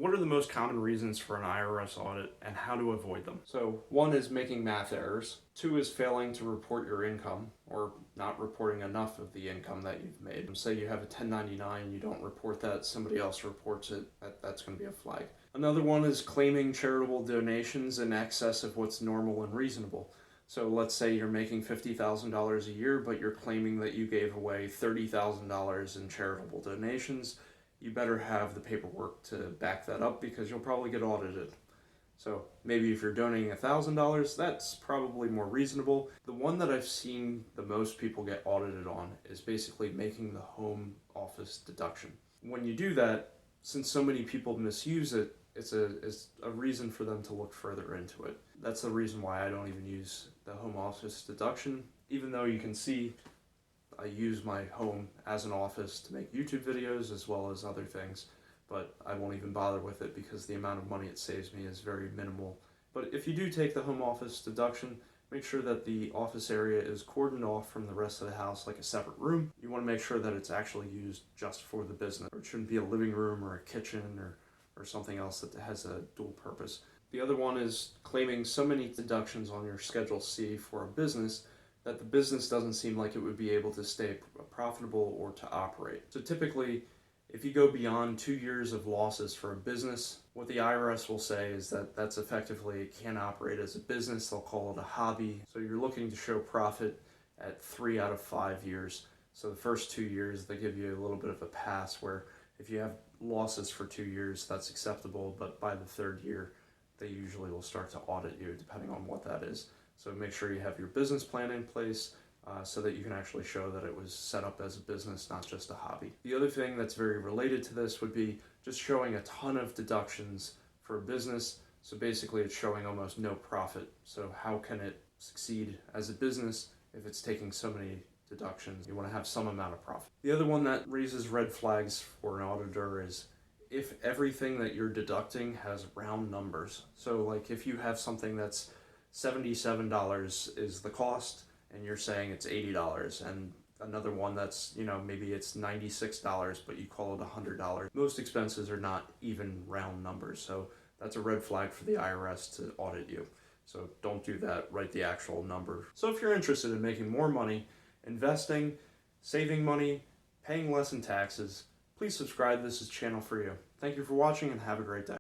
What are the most common reasons for an IRS audit and how to avoid them? So 1 is making math errors. 2 is failing to report your income or not reporting enough of the income that you've made. Say you have a 1099, you don't report that, somebody else reports it, that's going to be a flag. Another one is claiming charitable donations in excess of what's normal and reasonable. So let's say you're making $50,000 a year, but you're claiming that you gave away $30,000 in charitable donations. You better have the paperwork to back that up because you'll probably get audited. So maybe if you're donating $1,000, that's probably more reasonable. The one that I've seen the most people get audited on is basically making the home office deduction. When you do that, since so many people misuse it, it's a reason for them to look further into it. That's the reason why I don't even use the home office deduction, even though you can see I use my home as an office to make YouTube videos as well as other things, but I won't even bother with it because the amount of money it saves me is very minimal. But if you do take the home office deduction, make sure that the office area is cordoned off from the rest of the house like a separate room. You want to make sure that it's actually used just for the business. It shouldn't be a living room or a kitchen or something else that has a dual purpose. The other one is claiming so many deductions on your Schedule C for a business that the business doesn't seem like it would be able to stay profitable or to operate. So typically, if you go beyond 2 years of losses for a business, what the IRS will say is that that's effectively, it can't operate as a business. They'll call it a hobby. So you're looking to show profit at 3 out of 5 years. So the first 2 years, they give you a little bit of a pass where if you have losses for 2 years, that's acceptable. But by the third year, they usually will start to audit you depending on what that is. So make sure you have your business plan in place so that you can actually show that it was set up as a business, not just a hobby. The other thing that's very related to this would be just showing a ton of deductions for a business. So basically it's showing almost no profit. So how can it succeed as a business if it's taking so many deductions? You want to have some amount of profit. The other one that raises red flags for an auditor is if everything that you're deducting has round numbers. So like if you have something that's $77 is the cost and you're saying it's $80, and another one that's, maybe it's $96 but you call it $100. Most expenses are not even round numbers, so that's a red flag for the IRS to audit you. So don't do that, write the actual number. So if you're interested in making more money, investing, saving money, paying less in taxes, please subscribe. This is channel for you. Thank you for watching and have a great day.